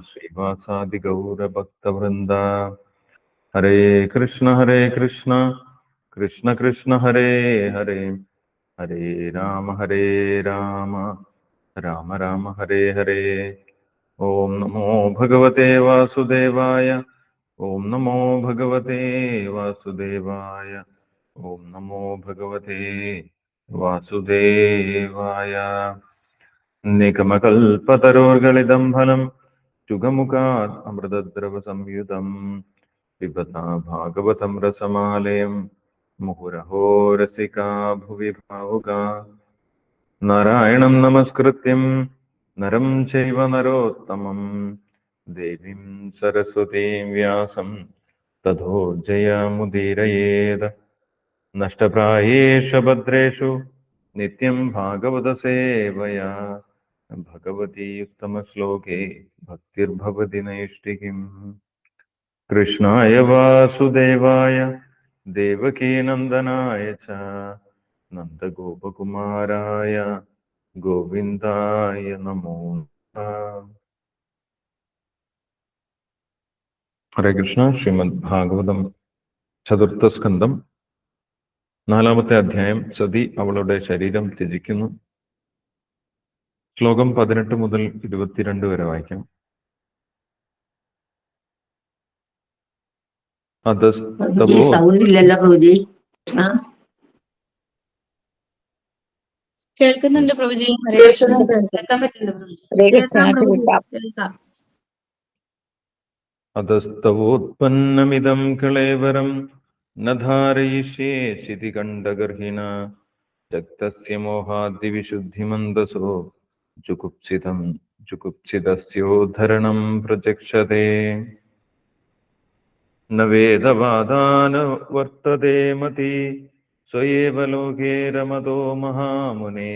ശ്രീവാസാദി ഗൗരഭക്തവൃന്ദ. ഹരേ കൃഷ്ണ കൃഷ്ണ കൃഷ്ണ ഹരേ ഹരേ, ഹരേ രാമ രാമ രാമ ഹരേ ഹരേ. ഓം നമോ ഭഗവതേ വാസുദേവായ. ഓം നമോ ഭഗവതേ വാസുദേവായ. ഓം നമോ ഭഗവതേ വാസുദേവായ. നിഗമകൽപതരോർഗളിതം ഫലം ചുഗമുഖാത് അമൃതദ്രവ സംയുതം പിബതാ ഭാഗവതം രസമാലയം മുഹുരഹോ രസികാ ഭുവി ഭാവുകാ. നാരായണം നമസ്കൃത്യം നരം ചൈവ നരോത്തമം ദേവീം സരസ്വതീം വ്യാസം തതോ ജയമുദീരയേത്. നഷ്ടപ്രായേഷു ഭദ്രേഷു നിത്യം ഭാഗവത സേവയാ ഭഗവതി ഉത്തമശ്ലോകേ ഭക്തിർഭവതി നൈഷ്ഠികീം. കൃഷ്ണായ വാസുദേവായ ദേവകീനന്ദനായ ച നന്ദഗോപകുമാരായ ഗോവിന്ദായ നമോ നമഃ. ഹരേ കൃഷ്ണ. ശ്രീമദ് ഭാഗവതം ചതുർത്ഥ സ്കന്ധം 4-ാമത്തെ അധ്യായം. സതി അവളുടെ ശരീരം ത്യജിക്കുന്നു. ശ്ലോകം 18 മുതൽ 22 വരെ വായിക്കാം. കേൾക്കുന്നുണ്ട് പ്രഭുജി. അധസ്തവോത്പന്നമിദം ക്ലേവരം ന ധാരയിഷ്യേ ശിതി കണ്ഠഗർഹിണ ജക്തസ്യ മോഹാദ്വിശുദ്ധിമന്ദസോ ജുഗുപ്സിതസ്യോദ്ധരണം പ്രചക്ഷതേ. ന വേദവാദാന വർത്തതേ മതി സ്വയേവ ലോകേ രമതോ മഹാമുനെ.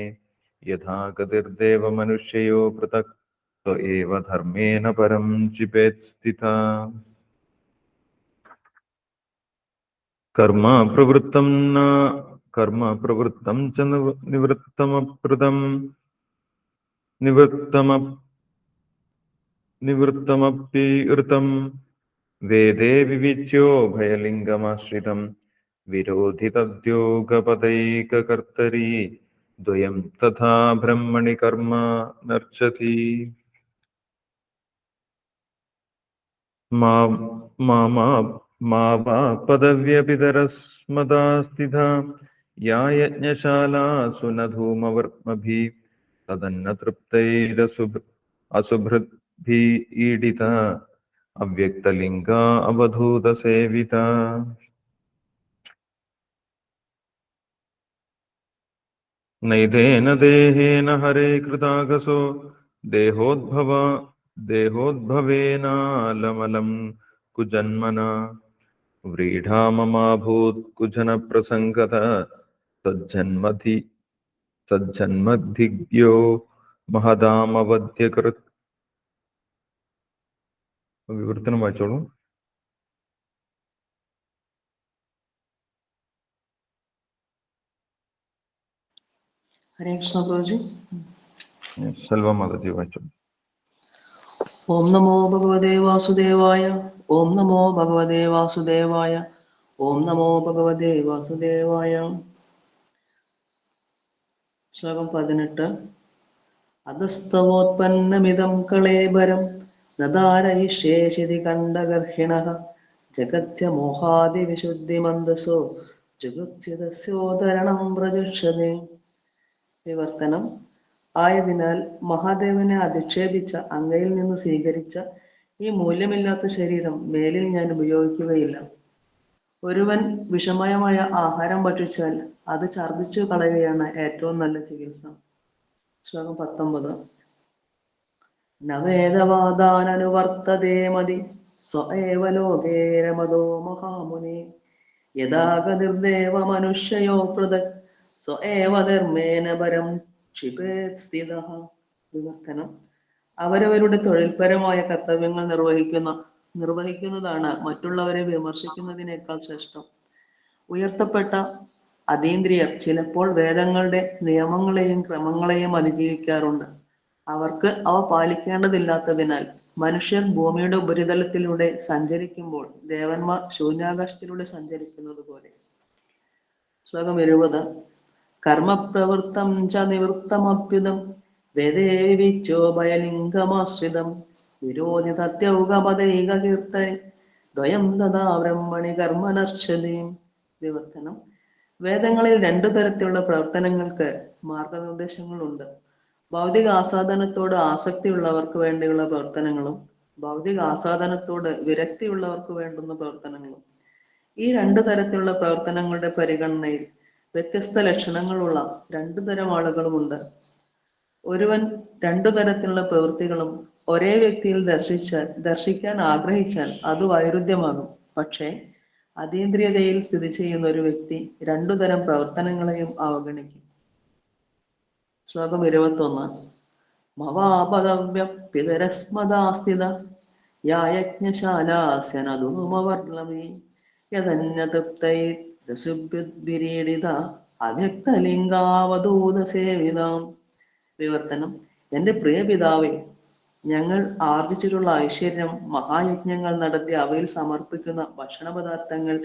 യഥാ ഗതിർദേവ മനുഷ്യയോ പൃഥക് സ്വയേവ ധർമ്മേന പരം ചിപേത് സ്ഥിതാ. കർമ്മ പ്രവൃത്തം ച നിവൃത്തമപ്യൃതം വേദേ വിവിച്യോ ഭയലിംഗമാശ്രിതം വിരോധി തദ്യോഗപദൈകകർത്തരീ ദ്വയം തഥാ ബ്രഹ്മണി കർമ്മ നർച്ചതി. മാവാ പദവ്യപിതരസ്മദാസ്ഥിതാ യാ യജ്ഞശാലാസു ന ധൂമവർമ്മഭിഃ തദന്ന തൃപ്തൈരസുഭൃദ്ഭിഃ ഈഡിതാ അവ്യക്തലിംഗാ അവധൂതസേവിതാ. നൈതേന ദേഹേന ഹരേ കൃതാഗസോ ദേഹോദ്ഭവേനാലമലം കുജന്മനാ വ്രീഢാമമാഭൂത് കുജന പ്രസംഗത സജ്ജന്മധിഗ്യോ മഹദാമവധ്യകൃത്. വിവർത്തനം വായിച്ചോളൂ. ഹരേ കൃഷ്ണ പ്രഭുജി. സെൽവ മാതാജി വായിച്ചോളൂ. ഓം നമോ ഭഗവതേ വാസുദേവായ. ഓം നമോ ഭഗവതേ വാസുദേവായ. ഓം നമോ ഭഗവതേ വാസുദേവായ. ശ്ലോകം 18. അധസ്തവോത്പന്നമിദം കളേബരം നദാരയിഷ്യേശിതി കണ്ഠഗർഹിണഃ ജഗത്യ മോഹാദിവിശുദ്ധിമന്ദസോ ജുഗുപ്സിതസ്യോദരണം പ്രചക്ഷതേ. വിവർത്തനം. ആയതിനാൽ മഹാദേവനെ അധിക്ഷേപിച്ച അങ്ങയിൽ നിന്ന് സ്വീകരിച്ച ഈ മൂല്യമില്ലാത്ത ശരീരം മേലിൽ ഞാൻ ഉപയോഗിക്കുകയില്ല. ഒരുവൻ വിഷമയമായ ആഹാരം ഭക്ഷിച്ചാൽ അത് ഛർദ്ദിച്ചു കളയുകയാണ് ഏറ്റവും നല്ല ചികിത്സ. ശ്ലോകം 19. നവേദവാദാനനുവർത്തതേ മതി സ്വയേവ ലോകേ രമതോ മഹാമുനി. യഥാഗതിർദേവ മനുഷ്യയോ പൃഥക് സ്വയേവ ധർമ്മേന പരം ക്ഷിപേത് സ്ഥിതഃ. വിവർത്തനം. അവരവരുടെ തൊഴിൽപരമായ കർത്തവ്യങ്ങൾ നിർവഹിക്കുന്നതാണ് മറ്റുള്ളവരെ വിമർശിക്കുന്നതിനേക്കാൾ ശ്രേഷ്ഠം. ഉയർത്തപ്പെട്ട അതീന്ദ്രിയർ ചിലപ്പോൾ വേദങ്ങളുടെ നിയമങ്ങളെയും ക്രമങ്ങളെയും അതിജീവിക്കാറുണ്ട്. അവർക്ക് അവ പാലിക്കേണ്ടതില്ലാത്തതിനാൽ മനുഷ്യർ ഭൂമിയുടെ ഉപരിതലത്തിലൂടെ സഞ്ചരിക്കുമ്പോൾ ദേവന്മാർ ശൂന്യാകാശത്തിലൂടെ സഞ്ചരിക്കുന്നത് പോലെ. ശ്ലോകം 20. കർമ്മപ്രവൃത്തം ച നിവൃത്തമഭ്യുതം വേദേ വിവിച്ചോ ഭയലിംഗമാശ്രിതം വിരോധി തത്യൗകപദൈകകീർത്തനെ ദ്വയം തഥാ ബ്രഹ്മണി കർമ്മനർച്ചതീം. വിവർത്തനം. വേദങ്ങളിൽ രണ്ടു തരത്തിലുള്ള പ്രവർത്തനങ്ങൾക്ക് മാർഗനിർദ്ദേശങ്ങളുണ്ട്. ഭൗതിക ആസ്വാദനത്തോട് ആസക്തിയുള്ളവർക്ക് വേണ്ടിയുള്ള പ്രവർത്തനങ്ങളും ഭൗതിക ആസ്വാദനത്തോട് വിരക്തിയുള്ളവർക്ക് വേണ്ടുന്ന പ്രവർത്തനങ്ങളും. ഈ രണ്ടു തരത്തിലുള്ള പ്രവർത്തനങ്ങളുടെ പരിഗണനയിൽ വ്യത്യസ്ത ലക്ഷണങ്ങളുള്ള രണ്ടു തരം ആളുകളുമുണ്ട്. ഒരുവൻ രണ്ടു തരത്തിലുള്ള പ്രവൃത്തികളും ഒരേ വ്യക്തിയിൽ ദർശിക്കാൻ ആഗ്രഹിച്ചാൽ അത് വൈരുദ്ധ്യമാകും. പക്ഷേ അതീന്ദ്രിയതയിൽ സ്ഥിതി ചെയ്യുന്ന ഒരു വ്യക്തി രണ്ടു തരം പ്രവർത്തനങ്ങളെയും അവഗണിക്കും. ശ്ലോകം 21. മവാപദവ്യ പിതരസ്മദാസ്ഥിത യായജ്ഞശാലാസ്യനധൂമവർണമേ യതന്യതൃപ്തൈരസുഭ്യുദ്വിരീഡിത അവ്യക്തലിംഗാവധൂതസേവിതാം. വിവർത്തനം. എൻ്റെ പ്രിയ പിതാവേ, ഞങ്ങൾ ആർജിച്ചിട്ടുള്ള ഐശ്വര്യം, മഹായജ്ഞങ്ങൾ നടത്തി അവയിൽ സമർപ്പിക്കുന്ന ഭക്ഷണപദാർത്ഥങ്ങൾ,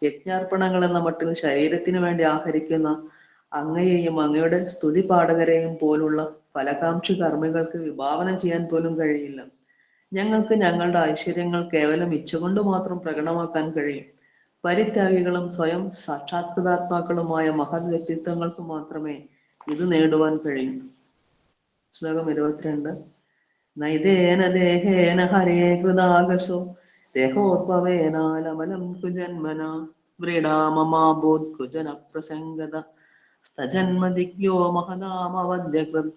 യജ്ഞാർപ്പണങ്ങൾ എന്ന മട്ടിൽ ശരീരത്തിനു വേണ്ടി ആഹരിക്കുന്ന അങ്ങയെയും അങ്ങയുടെ സ്തുതി പാഠകരെയും പോലുള്ള ഫലകാംക്ഷി കർമ്മികൾക്ക് വിഭാവനം ചെയ്യാൻ പോലും കഴിയില്ല. ഞങ്ങൾക്ക് ഞങ്ങളുടെ ഐശ്വര്യങ്ങൾ കേവലം ഇച്ഛകൊണ്ട് മാത്രം പ്രകടമാക്കാൻ കഴിയും. പരിത്യാഗികളും സ്വയം സാക്ഷാത്കൃതാത്മാക്കളുമായ മഹത് വ്യക്തിത്വങ്ങൾക്ക് മാത്രമേ ഇത് നേടുവാൻ കഴിയൂ. ശ്ലോകം 22. നൈതേന ദേഹേന ഹരേ കൃതാഗസോ ദേഹോദ്ഭവേനാലമലം കുജന്മന വ്രീഡാമമാബോധ് കുജന പ്രസംഗത സ്തജന്മദിഗ്യോ മഹതാമവദ്യകൃത്.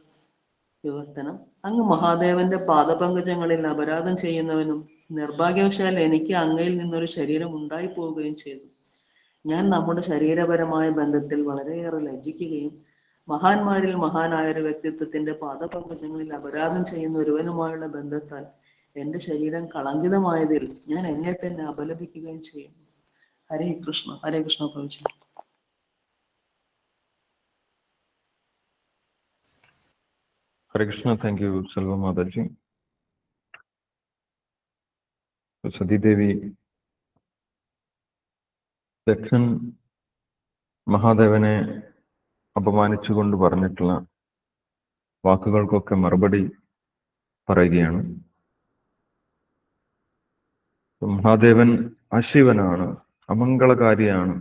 വിവർത്തനം. അങ്ങ് മഹാദേവന്റെ പാദപങ്കജങ്ങളിൽ അപരാധം ചെയ്യുന്നവനും നിർഭാഗ്യവശാൽ എനിക്ക് അങ്ങയിൽ നിന്നൊരു ശരീരം ഉണ്ടായി പോവുകയും ചെയ്തു. ഞാൻ നമ്മുടെ ശരീരപരമായ ബന്ധത്തിൽ വളരെയേറെ ലജ്ജിക്കുകയും മഹാന്മാരിൽ മഹാനായ ഒരു വ്യക്തിത്വത്തിന്റെ പാദപങ്കജങ്ങളിൽ അപരാധം ചെയ്യുന്ന ഒരുവനുമായുള്ള ബന്ധത്താൽ എന്റെ ശരീരം കളങ്കിതമായതിൽ ഞാൻ എന്നെ തന്നെ അപലപിക്കുകയും ചെയ്യുന്നു. ഹരേ കൃഷ്ണ. ഹരേ Krishna പ്രഭുജി. Hare Krishna. Thank you, Selva Mataji. Sati Devi, ദക്ഷൻ മഹാദേവനെ അപമാനിച്ചുകൊണ്ട് പറഞ്ഞിട്ടുള്ള വാക്കുകൾക്കൊക്കെ മറുപടി പറയുകയാണ്. മഹാദേവൻ അശിവനാണ്, അമംഗളകാരിയാണ്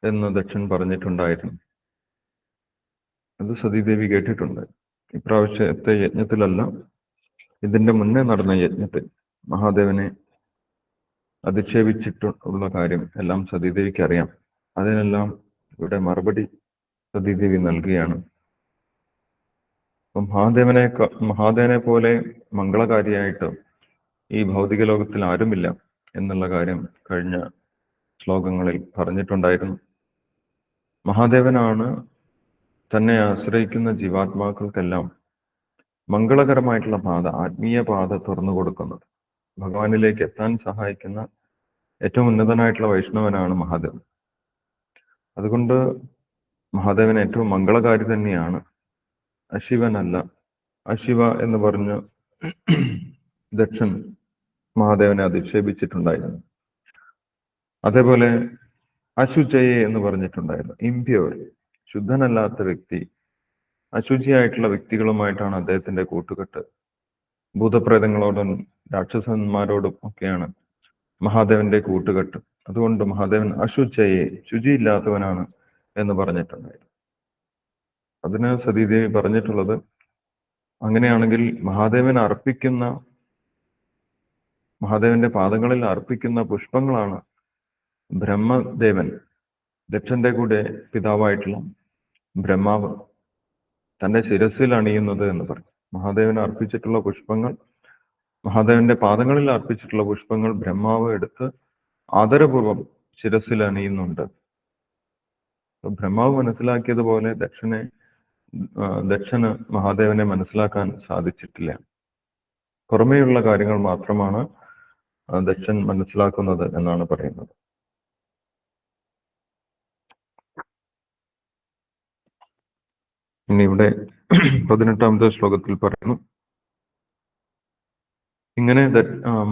എന്ന് ദക്ഷൻ പറഞ്ഞിട്ടുണ്ടായിരുന്നു. അത് സതീദേവി കേട്ടിട്ടുണ്ട്. ഇപ്രാവശ്യത്തെ യജ്ഞത്തിലല്ല, ഇതിന്റെ മുന്നേ നടന്ന യജ്ഞത്തിൽ മഹാദേവനെ അധിക്ഷേപിച്ചിട്ടുള്ള കാര്യം എല്ലാം സതീദേവിക്ക് അറിയാം. അതിനെല്ലാം ഇവിടെ മറുപടി സതീദേവി നൽകുകയാണ്. മഹാദേവനെ പോലെ മംഗളകാരിയായിട്ട് ഈ ഭൗതിക ലോകത്തിൽ ആരുമില്ല എന്നുള്ള കാര്യം കഴിഞ്ഞ ശ്ലോകങ്ങളിൽ പറഞ്ഞിട്ടുണ്ടായിരുന്നു. മഹാദേവനാണ് തന്നെ ആശ്രയിക്കുന്ന ജീവാത്മാക്കൾക്കെല്ലാം മംഗളകരമായിട്ടുള്ള പാത, ആത്മീയ പാത തുറന്നു കൊടുക്കുന്നത്. ഭഗവാനിലേക്ക് എത്താൻ സഹായിക്കുന്ന ഏറ്റവും ഉന്നതനായിട്ടുള്ള വൈഷ്ണവനാണ് മഹാദേവൻ. അതുകൊണ്ട് മഹാദേവൻ ഏറ്റവും മംഗളകാരി തന്നെയാണ്, അശിവനല്ല. അശിവ എന്ന് പറഞ്ഞ് ദക്ഷൻ മഹാദേവനെ അധിക്ഷേപിച്ചിട്ടുണ്ടായിരുന്നു. അതേപോലെ അശുചയെ എന്ന് പറഞ്ഞിട്ടുണ്ടായിരുന്നു. ഇംപ്യൂർ, ശുദ്ധനല്ലാത്ത വ്യക്തി, അശുചിയായിട്ടുള്ള വ്യക്തികളുമായിട്ടാണ് അദ്ദേഹത്തിന്റെ കൂട്ടുകെട്ട്. ഭൂതപ്രേതങ്ങളോടും രാക്ഷസന്മാരോടും ഒക്കെയാണ് മഹാദേവന്റെ കൂട്ടുകെട്ട്. അതുകൊണ്ട് മഹാദേവൻ അശുചയെ, ശുചിയില്ലാത്തവനാണ് എന്ന് പറഞ്ഞിട്ടുണ്ടായിരുന്നു. അതിന് സതീദേവി പറഞ്ഞിട്ടുള്ളത്, അങ്ങനെയാണെങ്കിൽ മഹാദേവന്റെ പാദങ്ങളിൽ അർപ്പിക്കുന്ന പുഷ്പങ്ങളാണ് ബ്രഹ്മദേവൻ, ദക്ഷന്റെ കൂടെ പിതാവായിട്ടുള്ള ബ്രഹ്മാവ് തന്റെ ശിരസിൽ അണിയുന്നത് എന്ന് പറഞ്ഞു. മഹാദേവന് അർപ്പിച്ചിട്ടുള്ള പുഷ്പങ്ങൾ, മഹാദേവന്റെ പാദങ്ങളിൽ അർപ്പിച്ചിട്ടുള്ള പുഷ്പങ്ങൾ ബ്രഹ്മാവ് എടുത്ത് ആദരപൂർവം ശിരസിൽ അണിയുന്നുണ്ട്. ബ്രഹ്മാവ് മനസ്സിലാക്കിയതുപോലെ ദക്ഷന് മഹാദേവനെ മനസ്സിലാക്കാൻ സാധിച്ചിട്ടില്ല. പുറമേയുള്ള കാര്യങ്ങൾ മാത്രമാണ് ദക്ഷൻ മനസ്സിലാക്കുന്നത് എന്നാണ് പറയുന്നത്. ഇനി ഇവിടെ 18ാമത്തെ ശ്ലോകത്തിൽ പറയുന്നു, ഇങ്ങനെ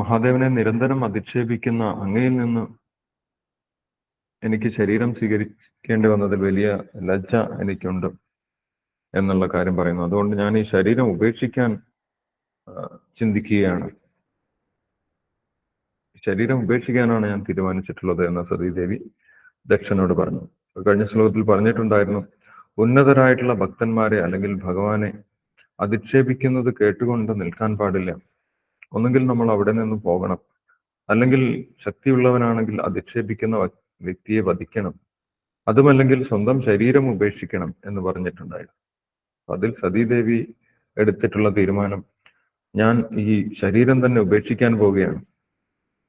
മഹാദേവനെ നിരന്തരം അധിക്ഷേപിക്കുന്ന അങ്ങയിൽ നിന്ന് എനിക്ക് ശരീരം സ്വീകരിക്കേണ്ടി വന്നതിൽ വലിയ ലജ്ജ എനിക്കുണ്ട് എന്നുള്ള കാര്യം പറയുന്നു. അതുകൊണ്ട് ഞാൻ ഈ ശരീരം ഉപേക്ഷിക്കാൻ ചിന്തിക്കുകയാണ്. ശരീരം ഉപേക്ഷിക്കാനാണ് ഞാൻ തീരുമാനിച്ചിട്ടുള്ളത് എന്ന് സതീദേവി ദക്ഷനോട് പറഞ്ഞു. കഴിഞ്ഞ ശ്ലോകത്തിൽ പറഞ്ഞിട്ടുണ്ടായിരുന്നു, ഉന്നതരായിട്ടുള്ള ഭക്തന്മാരെ അല്ലെങ്കിൽ ഭഗവാനെ അധിക്ഷേപിക്കുന്നത് കേട്ടുകൊണ്ട് നിൽക്കാൻ പാടില്ല. ഒന്നുകിൽ നമ്മൾ അവിടെ നിന്ന് പോകണം, അല്ലെങ്കിൽ ശക്തിയുള്ളവനാണെങ്കിൽ അധിക്ഷേപിക്കുന്ന വ്യക്തിയെ വധിക്കണം, അതുമല്ലെങ്കിൽ സ്വന്തം ശരീരം ഉപേക്ഷിക്കണം എന്ന് പറഞ്ഞിട്ടുണ്ടായിരുന്നു. അതിൽ സതീദേവി എടുത്തിട്ടുള്ള തീരുമാനം, ഞാൻ ഈ ശരീരം തന്നെ ഉപേക്ഷിക്കാൻ പോവുകയാണ്.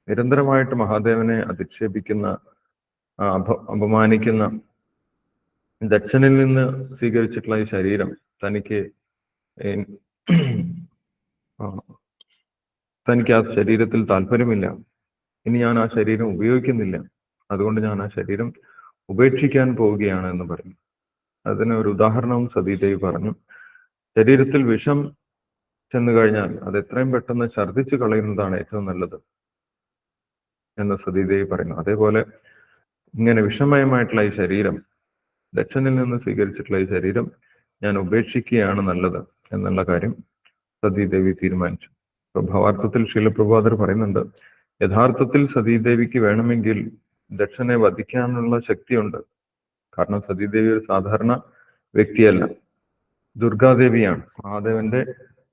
നിരന്തരമായിട്ട് മഹാദേവനെ അധിക്ഷേപിക്കുന്ന അപമാനിക്കുന്ന ദക്ഷനിൽ നിന്ന് സ്വീകരിച്ചിട്ടുള്ള ഈ ശരീരം തനിക്ക് ആ ശരീരത്തിൽ താല്പര്യമില്ല. ഇനി ഞാൻ ആ ശരീരം ഉപയോഗിക്കുന്നില്ല. അതുകൊണ്ട് ഞാൻ ആ ശരീരം ഉപേക്ഷിക്കാൻ പോവുകയാണ് എന്ന് പറഞ്ഞു. അതിന് ഒരു ഉദാഹരണവും സതീദേവി പറഞ്ഞു. ശരീരത്തിൽ വിഷം ചെന്നു കഴിഞ്ഞാൽ അത് എത്രയും പെട്ടെന്ന് ഛർദ്ദിച്ചു കളയുന്നതാണ് ഏറ്റവും നല്ലത് എന്ന് സതീദേവി പറയുന്നു. അതേപോലെ ഇങ്ങനെ വിഷമയമായിട്ടുള്ള ഈ ശരീരം, ദക്ഷനിൽ നിന്ന് സ്വീകരിച്ചിട്ടുള്ള ഈ ശരീരം ഞാൻ ഉപേക്ഷിക്കുകയാണ് നല്ലത് എന്നുള്ള കാര്യം സതീദേവി തീരുമാനിച്ചു. ഭാവാർത്ഥത്തിൽ ശീലപ്രഭാതർ പറയുന്നുണ്ട്, യഥാർത്ഥത്തിൽ സതീദേവിക്ക് വേണമെങ്കിൽ ദക്ഷനെ വധിക്കാനുള്ള ശക്തിയുണ്ട്. കാരണം സതീദേവി ഒരു സാധാരണ വ്യക്തിയല്ല, ദുർഗാദേവിയാണ്, മഹാദേവന്റെ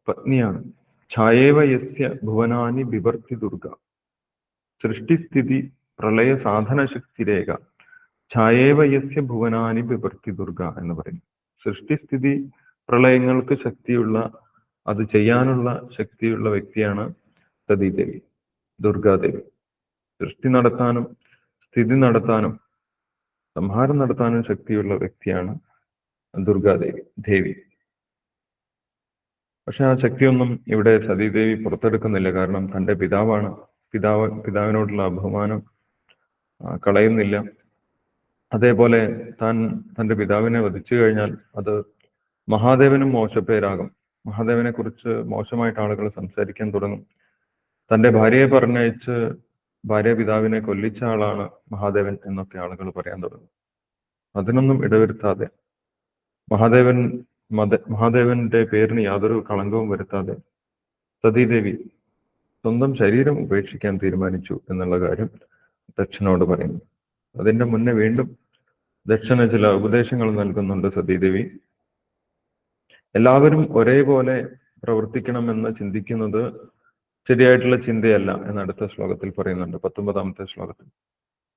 പത്നിയാണ്. ഛായേവ യസ്യ ഭുവനാനി ബിഭർത്തി ദുർഗ സൃഷ്ടിസ്ഥിതി പ്രളയ സാധന ശക്തിരേഖ ഛായേവ യസ്യ ഭുവനാനി ബിഭർത്തി ദുർഗ എന്ന് പറയും. സൃഷ്ടിസ്ഥിതി പ്രളയങ്ങൾക്ക് ശക്തിയുള്ള, അത് ചെയ്യാനുള്ള ശക്തിയുള്ള വ്യക്തിയാണ് സതീദേവി, ദുർഗാദേവി. സൃഷ്ടി നടത്താനും സ്ഥിതി നടത്താനും സംഹാരം നടത്താനും ശക്തിയുള്ള വ്യക്തിയാണ് ദുർഗാദേവി. പക്ഷെ ആ ശക്തിയൊന്നും ഇവിടെ സതീദേവി പുറത്തെടുക്കുന്നില്ല. കാരണം തൻ്റെ പിതാവിനോടുള്ള ബഹുമാനം കളയുന്നില്ല. അതേപോലെ താൻ തൻ്റെ പിതാവിനെ വധിച്ചു കഴിഞ്ഞാൽ അത് മഹാദേവനും മോശപ്പേരാകും. മഹാദേവനെ കുറിച്ച് മോശമായിട്ട് ആളുകൾ സംസാരിക്കാൻ തുടങ്ങും. തൻ്റെ ഭാര്യയെ പറഞ്ഞയച്ച് ഭാര്യ പിതാവിനെ കൊല്ലിച്ച ആളാണ് മഹാദേവൻ എന്നൊക്കെ ആളുകൾ പറയാൻ തുടങ്ങും. അതിനൊന്നും ഇടവരുത്താതെ മഹാദേവന്റെ പേരിന് യാതൊരു കളങ്കവും വരുത്താതെ സതീദേവി സ്വന്തം ശരീരം ഉപേക്ഷിക്കാൻ തീരുമാനിച്ചു എന്നുള്ള കാര്യം ദക്ഷനോട് പറയുന്നു. അതിന്റെ മുന്നേ വീണ്ടും ദക്ഷന് ചില ഉപദേശങ്ങൾ നൽകുന്നുണ്ട് സതീദേവി. എല്ലാവരും ഒരേപോലെ പ്രവർത്തിക്കണമെന്ന് ചിന്തിക്കുന്നത് ശരിയായിട്ടുള്ള ചിന്തയല്ല എന്ന് അടുത്ത ശ്ലോകത്തിൽ പറയുന്നുണ്ട്, 19ാമത്തെ ശ്ലോകത്തിൽ.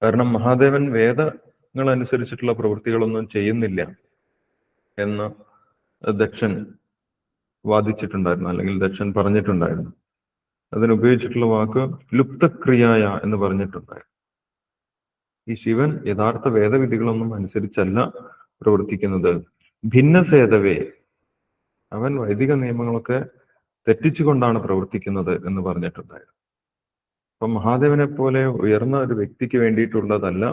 കാരണം മഹാദേവൻ വേദങ്ങൾ അനുസരിച്ചിട്ടുള്ള പ്രവൃത്തികളൊന്നും ചെയ്യുന്നില്ല എന്ന് ദക്ഷൻ വാദിച്ചിട്ടുണ്ടായിരുന്നു, അല്ലെങ്കിൽ ദക്ഷൻ പറഞ്ഞിട്ടുണ്ടായിരുന്നു. അതിനുപയോഗിച്ചിട്ടുള്ള വാക്ക് ലുപ്തക്രിയായ എന്ന് പറഞ്ഞിട്ടുണ്ടായിരുന്നു. ഈ ശിവൻ യഥാർത്ഥ വേദവിധികളൊന്നും അനുസരിച്ചല്ല പ്രവർത്തിക്കുന്നത്. ഭിന്നസേതവേ, അവൻ വൈദിക നിയമങ്ങളൊക്കെ തെറ്റിച്ചുകൊണ്ടാണ് പ്രവർത്തിക്കുന്നത് എന്ന് പറഞ്ഞിട്ടുണ്ടായിരുന്നു. അപ്പൊ മഹാദേവനെ പോലെ ഉയർന്ന ഒരു വ്യക്തിക്ക് വേണ്ടിയിട്ടുള്ളതല്ല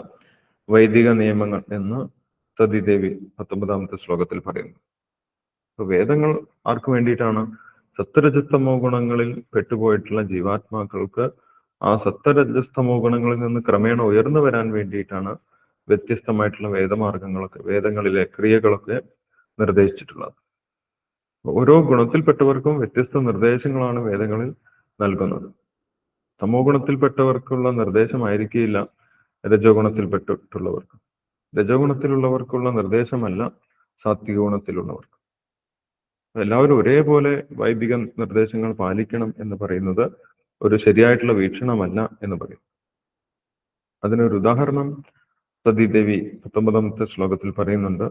വൈദിക നിയമങ്ങൾ എന്ന് സതീദേവി 19ാമത്തെ ശ്ലോകത്തിൽ പറയുന്നു. അപ്പൊ വേദങ്ങൾ ആർക്ക് വേണ്ടിയിട്ടാണ്? സത്വരജസ്തമോ ഗുണങ്ങളിൽ പെട്ടുപോയിട്ടുള്ള ജീവാത്മാക്കൾക്ക് ആ സത്വരജസ്തമോ ഗുണങ്ങളിൽ നിന്ന് ക്രമേണ ഉയർന്നു വരാൻ വേണ്ടിയിട്ടാണ് വ്യത്യസ്തമായിട്ടുള്ള വേദമാർഗങ്ങളൊക്കെ, വേദങ്ങളിലെ ക്രിയകളൊക്കെ നിർദ്ദേശിച്ചിട്ടുള്ളത്. ഓരോ ഗുണത്തിൽപ്പെട്ടവർക്കും വ്യത്യസ്ത നിർദ്ദേശങ്ങളാണ് വേദങ്ങളിൽ നൽകുന്നത്. തമോ ഗുണത്തിൽപ്പെട്ടവർക്കുള്ള നിർദ്ദേശമായിരിക്കില്ല രജോ ഗുണത്തിൽപ്പെട്ടിട്ടുള്ളവർക്ക്. രജോ ഗുണത്തിലുള്ളവർക്കുള്ള നിർദ്ദേശമല്ല സാത്വിക ഗുണത്തിലുള്ളവർക്ക്. എല്ലാവരും ഒരേപോലെ വൈദിക നിർദ്ദേശങ്ങൾ പാലിക്കണം എന്ന് പറയുന്നത് ഒരു ശരിയായിട്ടുള്ള വീക്ഷണമല്ല എന്ന് പറയും. അതിനൊരു ഉദാഹരണം സതീദേവി 19ാമത്തെ ശ്ലോകത്തിൽ പറയുന്നുണ്ട്.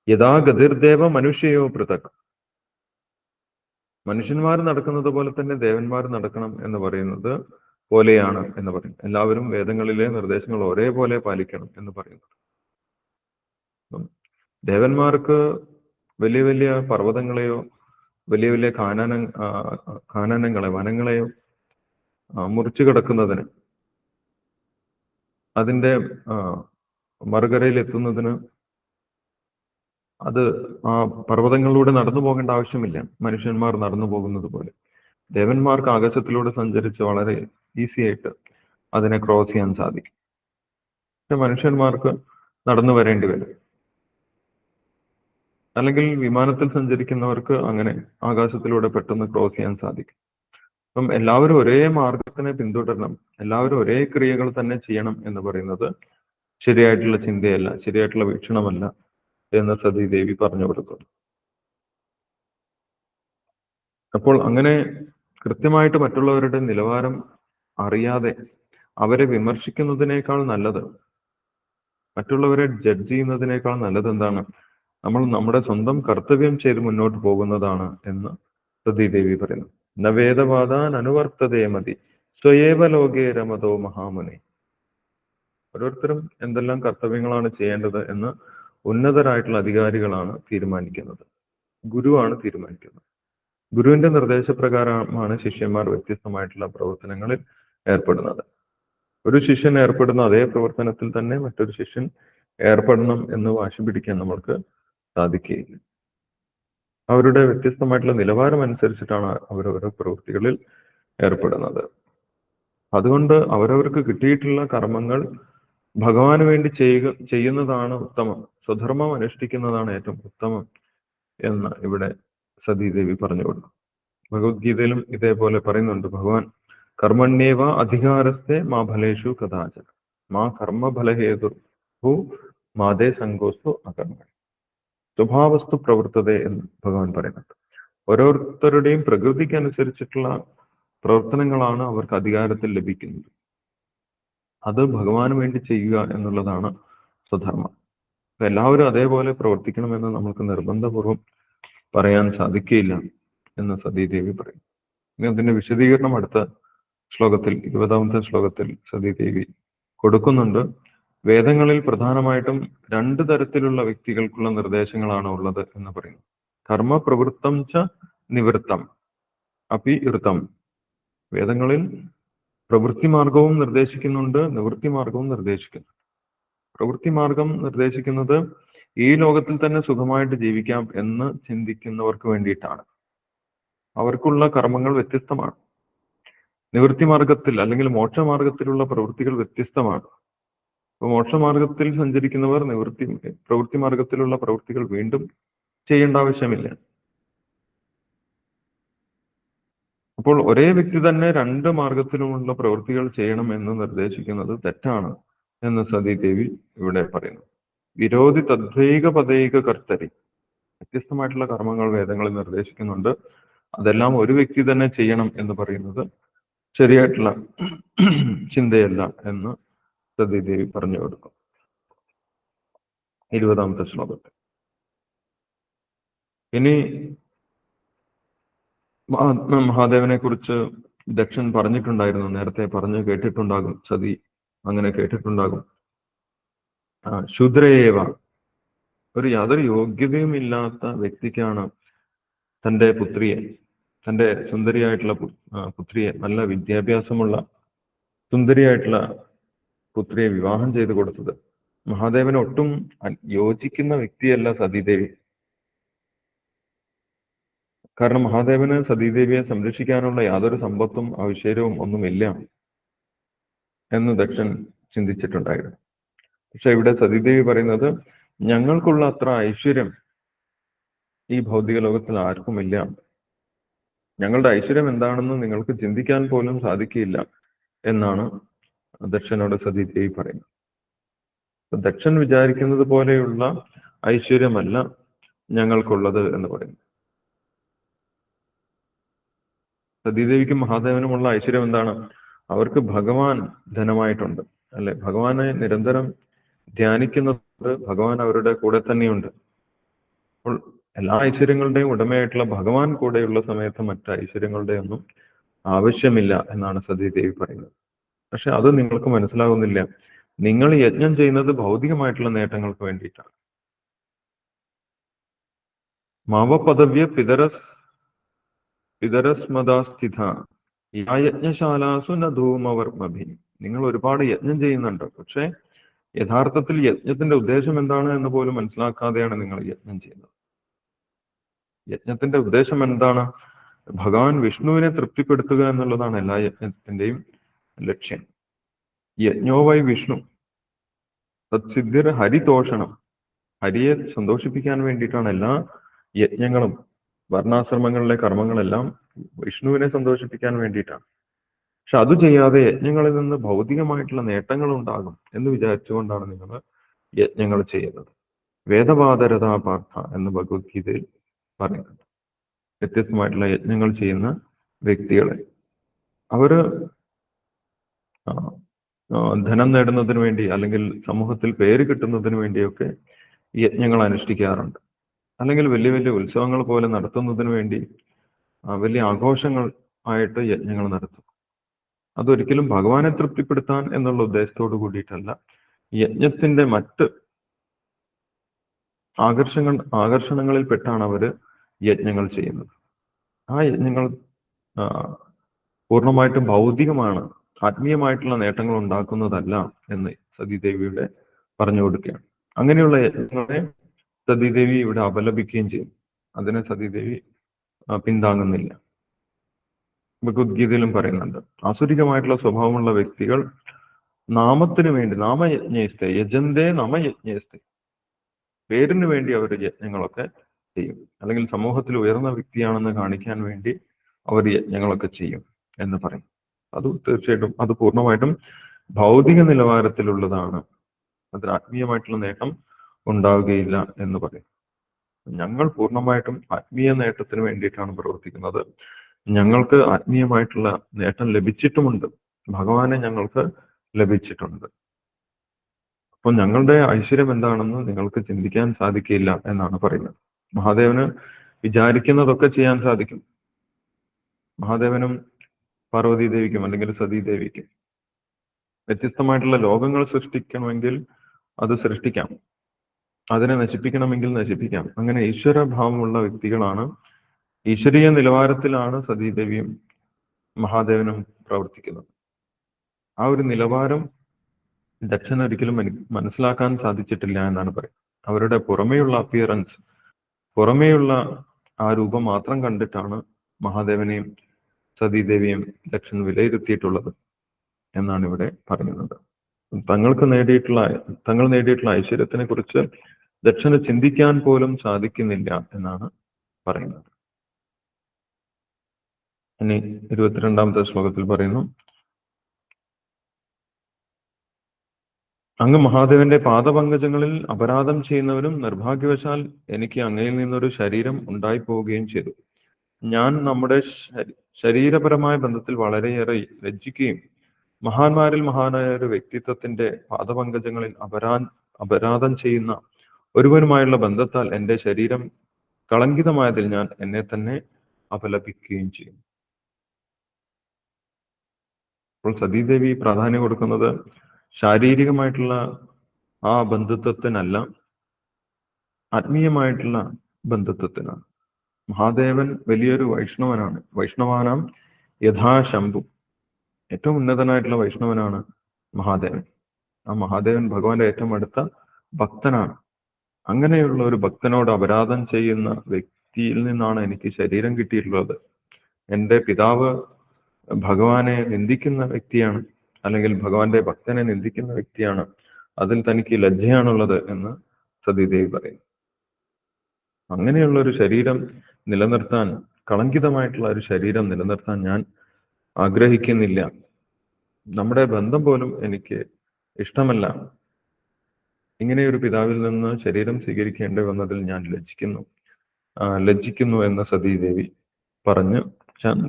യഥാ ഗതിർദേവ മനുഷ്യയോ പൃഥക്, മനുഷ്യന്മാർ നടക്കുന്നത് പോലെ തന്നെ ദേവന്മാർ നടക്കണം എന്ന് പറയുന്നത് പോലെയാണ് എന്ന് പറയും. എല്ലാവരും വേദങ്ങളിലെ നിർദ്ദേശങ്ങൾ ഒരേപോലെ പാലിക്കണം എന്ന് പറയുന്നത്. ദേവന്മാർക്ക് വലിയ വലിയ പർവ്വതങ്ങളെയോ വലിയ വലിയ കാനനങ്ങളെ, വനങ്ങളെയോ മുറിച്ചു കിടക്കുന്നതിന്, അതിൻ്റെ മറുകരയിൽ എത്തുന്നതിന് അത് ആ പർവ്വതങ്ങളിലൂടെ നടന്നു പോകേണ്ട ആവശ്യമില്ല, മനുഷ്യന്മാർ നടന്നു പോകുന്നത് പോലെ. ദേവന്മാർക്ക് ആകാശത്തിലൂടെ സഞ്ചരിച്ച് വളരെ ഈസി ആയിട്ട് അതിനെ ക്രോസ് ചെയ്യാൻ സാധിക്കും. പക്ഷെ മനുഷ്യന്മാർക്ക് നടന്നു വരേണ്ടി വരും. അല്ലെങ്കിൽ വിമാനത്തിൽ സഞ്ചരിക്കുന്നവർക്ക് അങ്ങനെ ആകാശത്തിലൂടെ പെട്ടെന്ന് ക്രോസ് ചെയ്യാൻ സാധിക്കും. അപ്പം എല്ലാവരും ഒരേ മാർഗത്തിനെ പിന്തുടരണം, എല്ലാവരും ഒരേ ക്രിയകൾ തന്നെ ചെയ്യണം എന്ന് പറയുന്നത് ശരിയായിട്ടുള്ള ചിന്തയല്ല, ശരിയായിട്ടുള്ള വീക്ഷണമല്ല എന്ന് സതീദേവി പറഞ്ഞു കൊടുക്കുന്നു. അപ്പോൾ അങ്ങനെ കൃത്യമായിട്ട് മറ്റുള്ളവരുടെ നിലവാരം അറിയാതെ അവരെ വിമർശിക്കുന്നതിനേക്കാൾ നല്ലത്, മറ്റുള്ളവരെ ജഡ്ജ് ചെയ്യുന്നതിനേക്കാൾ നല്ലത് എന്താണ്? നമ്മൾ നമ്മുടെ സ്വന്തം കർത്തവ്യം ചെയ്ത് മുന്നോട്ട് പോകുന്നതാണ് എന്ന് സതീദേവി പറയുന്നു. നവേദവാദാൻ അനുവർത്തതേ മതി സ്വയേവ ലോകേ രമതോ മഹാമുനി. ഓരോരുത്തരും എന്തെല്ലാം കർത്തവ്യങ്ങളാണ് ചെയ്യേണ്ടത് എന്ന് ഉന്നതരായിട്ടുള്ള അധികാരികളാണ് തീരുമാനിക്കുന്നത്, ഗുരുവാണ് തീരുമാനിക്കുന്നത്. ഗുരുവിന്റെ നിർദ്ദേശപ്രകാരമാണ് ശിഷ്യന്മാർ വ്യത്യസ്തമായിട്ടുള്ള പ്രവർത്തനങ്ങളിൽ ഏർപ്പെടുന്നത്. ഒരു ശിഷ്യൻ ഏർപ്പെടുന്ന അതേ പ്രവർത്തനത്തിൽ തന്നെ മറ്റൊരു ശിഷ്യൻ ഏർപ്പെടണം എന്ന് വാശി പിടിക്കാൻ നമ്മൾക്ക് സാധിക്കുകയില്ല. അവരുടെ വ്യത്യസ്തമായിട്ടുള്ള നിലവാരം അനുസരിച്ചിട്ടാണ് അവരവരുടെ പ്രവൃത്തികളിൽ ഏർപ്പെടുന്നത്. അതുകൊണ്ട് അവരവർക്ക് കിട്ടിയിട്ടുള്ള കർമ്മങ്ങൾ ഭഗവാന് വേണ്ടി ചെയ്യുന്നതാണ് ഉത്തമം, സ്വധർമ്മം അനുഷ്ഠിക്കുന്നതാണ് ഏറ്റവും ഉത്തമം എന്ന് ഇവിടെ സതീദേവി പറഞ്ഞു കൊടുക്കും. ഭഗവത്ഗീതയിലും ഇതേപോലെ പറയുന്നുണ്ട് ഭഗവാൻ, കർമ്മണ്യേവ അധികാരസ്ഥെ മാ ഫലേഷു കഥാചന മാ കർമ്മഫലഹേതു മാതേ സങ്കോസ്തു അകർമ്മണി സ്വഭാവസ്തു പ്രവർത്തത എന്ന് ഭഗവാൻ പറയുന്നുണ്ട്. ഓരോരുത്തരുടെയും പ്രകൃതിക്ക് അനുസരിച്ചിട്ടുള്ള പ്രവർത്തനങ്ങളാണ് അവർക്ക് അധികാരത്തിൽ ലഭിക്കുന്നത്. അത് ഭഗവാന് വേണ്ടി ചെയ്യുക എന്നുള്ളതാണ് സ്വധർമ്മം. എല്ലാവരും അതേപോലെ പ്രവർത്തിക്കണമെന്ന് നമുക്ക് നിർബന്ധപൂർവം പറയാൻ സാധിക്കുകയില്ല എന്ന് സതീദേവി പറയും. ഇനി അതിന്റെ വിശദീകരണം അടുത്ത ശ്ലോകത്തിൽ, 20ാമത്തെ ശ്ലോകത്തിൽ സതീദേവി കൊടുക്കുന്നുണ്ട്. വേദങ്ങളിൽ പ്രധാനമായിട്ടും 2 തരത്തിലുള്ള വ്യക്തികൾക്കുള്ള നിർദ്ദേശങ്ങളാണ് ഉള്ളത് എന്ന് പറയുന്നു. കർമ്മ പ്രവൃത്തം ച നിവൃത്തം അപി ഋതം. വേദങ്ങളിൽ പ്രവൃത്തി മാർഗവും നിർദ്ദേശിക്കുന്നുണ്ട്, നിവൃത്തി മാർഗവും നിർദ്ദേശിക്കുന്നു. പ്രവൃത്തി മാർഗം നിർദ്ദേശിക്കുന്നത് ഈ ലോകത്തിൽ തന്നെ സുഖമായിട്ട് ജീവിക്കാം എന്ന് ചിന്തിക്കുന്നവർക്ക് വേണ്ടിയിട്ടാണ്. അവർക്കുള്ള കർമ്മങ്ങൾ വ്യത്യസ്തമാണ്. നിവൃത്തി മാർഗത്തിൽ അല്ലെങ്കിൽ മോക്ഷമാർഗത്തിലുള്ള പ്രവൃത്തികൾ വ്യത്യസ്തമാണ്. അപ്പോൾ മോക്ഷമാർഗത്തിൽ സഞ്ചരിക്കുന്നവർ പ്രവൃത്തി മാർഗത്തിലുള്ള പ്രവൃത്തികൾ വീണ്ടും ചെയ്യേണ്ട ആവശ്യമില്ല. അപ്പോൾ ഒരേ വ്യക്തി തന്നെ 2 മാർഗത്തിലുമുള്ള പ്രവൃത്തികൾ ചെയ്യണം എന്ന് നിർദ്ദേശിക്കുന്നത് തെറ്റാണ് എന്ന് സതീദേവി ഇവിടെ പറയുന്നു. വിരോധി തദ്വൈക പദൈക കർത്തരി. വ്യത്യസ്തമായിട്ടുള്ള കർമ്മങ്ങൾ വേദങ്ങളിൽ നിർദ്ദേശിക്കുന്നുണ്ട്. അതെല്ലാം ഒരു വ്യക്തി തന്നെ ചെയ്യണം എന്ന് പറയുന്നത് ശരിയായിട്ടുള്ള ചിന്തയല്ല എന്ന് സതീദേവി പറഞ്ഞു കൊടുക്കും 20ാമത്തെ ശ്ലോകത്തിൽ. ഇനി മഹാദേവനെ കുറിച്ച് ദക്ഷൻ പറഞ്ഞിട്ടുണ്ടായിരുന്നു, നേരത്തെ പറഞ്ഞു കേട്ടിട്ടുണ്ടാകും, സതി അങ്ങനെ കേട്ടിട്ടുണ്ടാകും. ശൂദ്രയേവ, ഒരു യാതൊരു യോഗ്യതയും ഇല്ലാത്ത വ്യക്തിക്കാണ് തൻ്റെ പുത്രിയെ, തൻ്റെ സുന്ദരിയായിട്ടുള്ള പുത്രിയെ, നല്ല വിദ്യാഭ്യാസമുള്ള സുന്ദരിയായിട്ടുള്ള പുത്രിയെ വിവാഹം ചെയ്തു കൊടുത്തത്. മഹാദേവന് ഒട്ടും യോജിക്കുന്ന വ്യക്തിയല്ല സതീദേവി. കാരണം മഹാദേവന് സതീദേവിയെ സംരക്ഷിക്കാനുള്ള യാതൊരു സമ്പത്തും ഐശ്വര്യവും ഒന്നുമില്ല എന്ന് ദക്ഷൻ ചിന്തിച്ചിട്ടുണ്ടായിരുന്നു. പക്ഷെ ഇവിടെ സതീദേവി പറയുന്നത്, ഞങ്ങൾക്കുള്ള അത്ര ഐശ്വര്യം ഈ ഭൗതിക ലോകത്തിൽ ആർക്കുമില്ല. ഞങ്ങളുടെ ഐശ്വര്യം എന്താണെന്ന് നിങ്ങൾക്ക് ചിന്തിക്കാൻ പോലും സാധിക്കില്ല എന്നാണ് ദക്ഷനോട് സതീദേവി പറയുന്നത്. ദക്ഷൻ വിചാരിക്കുന്നത് പോലെയുള്ള ഐശ്വര്യമല്ല ഞങ്ങൾക്കുള്ളത് എന്ന് പറയുന്നു. സതീദേവിക്കും മഹാദേവനുമുള്ള ഐശ്വര്യം എന്താണ്? അവർക്ക് ഭഗവാൻ ധനമായിട്ടുണ്ട്, അല്ലെ? ഭഗവാനെ നിരന്തരം ധ്യാനിക്കുന്നത്, ഭഗവാൻ അവരുടെ കൂടെ തന്നെയുണ്ട്. അപ്പോൾ എല്ലാ ഐശ്വര്യങ്ങളുടെയും ഉടമയായിട്ടുള്ള ഭഗവാൻ കൂടെയുള്ള സമയത്ത് മറ്റ് ഐശ്വര്യങ്ങളുടെ ഒന്നും ആവശ്യമില്ല എന്നാണ് സതീദേവി പറയുന്നത്. പക്ഷെ അത് നിങ്ങൾക്ക് മനസ്സിലാകുന്നില്ല. നിങ്ങൾ യജ്ഞം ചെയ്യുന്നത് ഭൗതികമായിട്ടുള്ള നേട്ടങ്ങൾക്ക് വേണ്ടിയിട്ടാണ്. മാവപദവ്യ പിതരസ്മദാസ്ഥിത യജ്ഞശാലാസു ന ധൂമവർമ്മഭി. നിങ്ങൾ ഒരുപാട് യജ്ഞം ചെയ്യുന്നുണ്ട്, പക്ഷെ യഥാർത്ഥത്തിൽ യജ്ഞത്തിന്റെ ഉദ്ദേശം എന്താണ് എന്ന് പോലും മനസ്സിലാക്കാതെയാണ് നിങ്ങൾ യജ്ഞം ചെയ്യുന്നത്. യജ്ഞത്തിന്റെ ഉദ്ദേശം എന്താണ്? ഭഗവാൻ വിഷ്ണുവിനെ തൃപ്തിപ്പെടുത്തുക എന്നുള്ളതാണ് എല്ലാ യജ്ഞത്തിന്റെയും ലക്ഷ്യം. യജ്ഞോ വൈ വിഷ്ണു തത്സിദ്ധിർ ഹരിതോഷണം. ഹരിയെ സന്തോഷിപ്പിക്കാൻ വേണ്ടിയിട്ടാണ് എല്ലാ യജ്ഞങ്ങളും. വർണ്ണാശ്രമങ്ങളിലെ കർമ്മങ്ങളെല്ലാം വിഷ്ണുവിനെ സന്തോഷിപ്പിക്കാൻ വേണ്ടിയിട്ടാണ്. പക്ഷെ അത് ചെയ്യാതെ യജ്ഞങ്ങളിൽ നിന്ന് ഭൗതികമായിട്ടുള്ള നേട്ടങ്ങൾ ഉണ്ടാകും എന്ന് വിചാരിച്ചുകൊണ്ടാണ് നിങ്ങൾ യജ്ഞങ്ങൾ ചെയ്യുന്നത്. വേദപാതരതാ പാർത്ഥ എന്ന് ഭഗവത്ഗീതയിൽ പറയുന്നുണ്ട്. വ്യത്യസ്തമായിട്ടുള്ള യജ്ഞങ്ങൾ ചെയ്യുന്ന വ്യക്തികളെ അവര് ധനം നേടുന്നതിന് വേണ്ടി അല്ലെങ്കിൽ സമൂഹത്തിൽ പേര് കിട്ടുന്നതിന് വേണ്ടിയൊക്കെ യജ്ഞങ്ങൾ അനുഷ്ഠിക്കാറുണ്ട്. അല്ലെങ്കിൽ വലിയ വലിയ ഉത്സവങ്ങൾ പോലെ നടത്തുന്നതിന് വേണ്ടി വലിയ ആഘോഷങ്ങൾ ആയിട്ട് യജ്ഞങ്ങൾ നടത്തും. അതൊരിക്കലും ഭഗവാനെ തൃപ്തിപ്പെടുത്താൻ എന്നുള്ള ഉദ്ദേശത്തോട് കൂടിയിട്ടല്ല. യജ്ഞത്തിന്റെ മറ്റ് ആകർഷണങ്ങളിൽ പെട്ടാണ് അവര് യജ്ഞങ്ങൾ ചെയ്യുന്നത്. ആ യജ്ഞങ്ങൾ പൂർണ്ണമായിട്ടും ഭൗതികമാണ്, ആത്മീയമായിട്ടുള്ള നേട്ടങ്ങൾ ഉണ്ടാക്കുന്നതല്ല എന്ന് സതീദേവിയുടെ പറഞ്ഞു കൊടുക്കുകയാണ്. അങ്ങനെയുള്ള യജ്ഞങ്ങളെ സതീദേവി ഇവിടെ അപലപിക്കുകയും ചെയ്യും. അതിനെ സതീദേവി പിന്താങ്ങുന്നില്ല. ഭഗവത്ഗീതയിലും പറയുന്നുണ്ട്, ആസുരികമായിട്ടുള്ള സ്വഭാവമുള്ള വ്യക്തികൾ നാമത്തിന് വേണ്ടി നാമയജ്ഞേസ്തേ യജന്തേ നാമയജ്ഞേസ്തേ, പേരിന് വേണ്ടി അവർ യജ്ഞങ്ങളൊക്കെ ചെയ്യും. അല്ലെങ്കിൽ സമൂഹത്തിൽ ഉയർന്ന വ്യക്തിയാണെന്ന് കാണിക്കാൻ വേണ്ടി അവർ യജ്ഞങ്ങളൊക്കെ ചെയ്യും എന്ന് പറയും. അത് തീർച്ചയായിട്ടും അത് പൂർണ്ണമായിട്ടും ഭൗതിക നിലവാരത്തിലുള്ളതാണ്. അതിന് ആത്മീയമായിട്ടുള്ള നേട്ടം ഉണ്ടാവുകയില്ല എന്ന് പറയും. ഞങ്ങൾ പൂർണ്ണമായിട്ടും ആത്മീയ നേട്ടത്തിന് വേണ്ടിയിട്ടാണ് പ്രവർത്തിക്കുന്നത്. ഞങ്ങൾക്ക് ആത്മീയമായിട്ടുള്ള നേട്ടം ലഭിച്ചിട്ടുമുണ്ട്, ഭഗവാനെ ഞങ്ങൾക്ക് ലഭിച്ചിട്ടുണ്ട്. അപ്പോൾ ഞങ്ങളുടെ ഐശ്വര്യം എന്താണെന്ന് നിങ്ങൾക്ക് ചിന്തിക്കാൻ സാധിക്കില്ല എന്നാണ് പറയുന്നത്. മഹാദേവന് വിചാരിക്കുന്നതൊക്കെ ചെയ്യാൻ സാധിക്കും. മഹാദേവനും പാർവതീദേവിക്കും അല്ലെങ്കിൽ സതീദേവിക്കും വ്യത്യസ്തമായിട്ടുള്ള ലോകങ്ങൾ സൃഷ്ടിക്കണമെങ്കിൽ അത് സൃഷ്ടിക്കാം, അതിനെ നശിപ്പിക്കണമെങ്കിൽ നശിപ്പിക്കാം. അങ്ങനെ ഈശ്വരഭാവമുള്ള വ്യക്തികളാണ്. ഈശ്വരീയ നിലവാരത്തിലാണ് സതീദേവിയും മഹാദേവനും പ്രവർത്തിക്കുന്നത്. ആ ഒരു നിലവാരം ദക്ഷൻ ഒരിക്കലും മനസ്സിലാക്കാൻ സാധിച്ചിട്ടില്ല എന്നാണ് പറയുന്നത്. അവരുടെ പുറമേയുള്ള അപ്പിയറൻസ്, പുറമേയുള്ള ആ രൂപം മാത്രം കണ്ടിട്ടാണ് മഹാദേവനെയും സതീദേവിയും ദക്ഷൻ വിലയിരുത്തിയിട്ടുള്ളത് എന്നാണ് ഇവിടെ പറയുന്നത്. തങ്ങൾ നേടിയിട്ടുള്ള ഐശ്വര്യത്തിനെ കുറിച്ച് ദക്ഷന് ചിന്തിക്കാൻ പോലും സാധിക്കുന്നില്ല എന്നാണ് പറയുന്നത്. ഇനി 22-ാമത്തെ ശ്ലോകത്തിൽ പറയുന്നു, അങ്ങ് മഹാദേവന്റെ പാദപങ്കജങ്ങളിൽ അപരാധം ചെയ്യുന്നവരും നിർഭാഗ്യവശാൽ എനിക്ക് അങ്ങയിൽ നിന്നൊരു ശരീരം ഉണ്ടായി പോവുകയും ചെയ്തു. ഞാൻ നമ്മുടെ ശരീരപരമായ ബന്ധത്തിൽ വളരെയേറെ ലജ്ജിക്കുകയും മഹാന്മാരിൽ മഹാനായ ഒരു വ്യക്തിത്വത്തിന്റെ പാദപങ്കജങ്ങളിൽ അപരാധം ചെയ്യുന്ന ഒരുവനുമായുള്ള ബന്ധത്താൽ എന്റെ ശരീരം കളങ്കിതമായതിൽ ഞാൻ എന്നെ തന്നെ അപലപിക്കുകയും ചെയ്യും. അപ്പോൾ സതീദേവി പ്രാധാന്യം കൊടുക്കുന്നത് ശാരീരികമായിട്ടുള്ള ആ ബന്ധുത്വത്തിനല്ല, ആത്മീയമായിട്ടുള്ള ബന്ധുത്വത്തിനാണ്. മഹാദേവൻ വലിയൊരു വൈഷ്ണവനാണ്. വൈഷ്ണവാനാം യഥാശംഭു, ഏറ്റവും ഉന്നതനായിട്ടുള്ള വൈഷ്ണവനാണ് മഹാദേവൻ. ആ മഹാദേവൻ ഭഗവാന്റെ ഏറ്റവും അടുത്ത ഭക്തനാണ്. അങ്ങനെയുള്ള ഒരു ഭക്തനോട് അപരാധം ചെയ്യുന്ന വ്യക്തിയിൽ നിന്നാണ് എനിക്ക് ശരീരം കിട്ടിയിട്ടുള്ളത്. എൻ്റെ പിതാവ് ഭഗവാനെ നിന്ദിക്കുന്ന വ്യക്തിയാണ്, അല്ലെങ്കിൽ ഭഗവാന്റെ ഭക്തനെ നിന്ദിക്കുന്ന വ്യക്തിയാണ്. അതിൽ തനിക്ക് ലജ്ജയാണുള്ളത് എന്ന് സതീദേവി പറയും. അങ്ങനെയുള്ള ഒരു ശരീരം നിലനിർത്താൻ, കളങ്കിതമായിട്ടുള്ള ഒരു ശരീരം നിലനിർത്താൻ ഞാൻ ആഗ്രഹിക്കുന്നില്ല. നമ്മുടെ ബന്ധം പോലും എനിക്ക് ഇഷ്ടമല്ല. ഇങ്ങനെയൊരു പിതാവിൽ നിന്ന് ശരീരം സ്വീകരിക്കേണ്ടി വന്നതിൽ ഞാൻ ലജ്ജിക്കുന്നു എന്ന് സതീദേവി പറഞ്ഞ്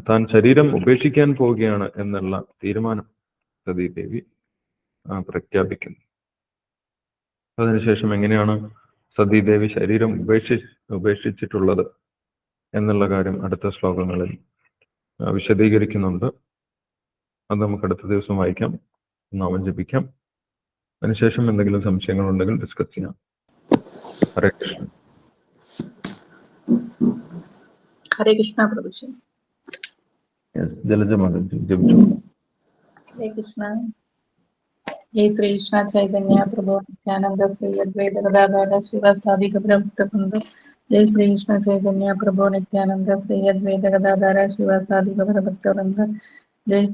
താൻ ശരീരം ഉപേക്ഷിക്കാൻ പോവുകയാണ് എന്നുള്ള തീരുമാനം സതീദേവി പ്രഖ്യാപിക്കുന്നു. അതിനുശേഷം എങ്ങനെയാണ് സതീദേവി ശരീരം ഉപേക്ഷിച്ചിട്ടുള്ളത് എന്നുള്ള കാര്യം അടുത്ത ശ്ലോകങ്ങളിൽ വിശദീകരിക്കുന്നുണ്ട്. അത് നമുക്ക് അടുത്ത ദിവസം വായിക്കാം, നാമം ജപിക്കാം. അതിനുശേഷം എന്തെങ്കിലും സംശയങ്ങൾ ഉണ്ടെങ്കിൽ ഡിസ്കസ് ചെയ്യാം. ഹരേ കൃഷ്ണ. ഹരേ കൃഷ്ണ പ്രഭുജി. ജലജമാത ജപിച്ചു. ഹരേ കൃഷ്ണ. ജയ് ശ്രീകൃഷ്ണ ചൈതന്യ പ്രഭു നിത്യാനന്ദ ശ്രീ അദ്വൈത ഗദാധര ശിവസാദി ഗൗരഭക്തവൃന്ദ जय श्री कृष्ण चैतन्य प्रभु नित्यानंद श्री अद्वैत गदाधर शिवासादि गौर भक्तवृंद जय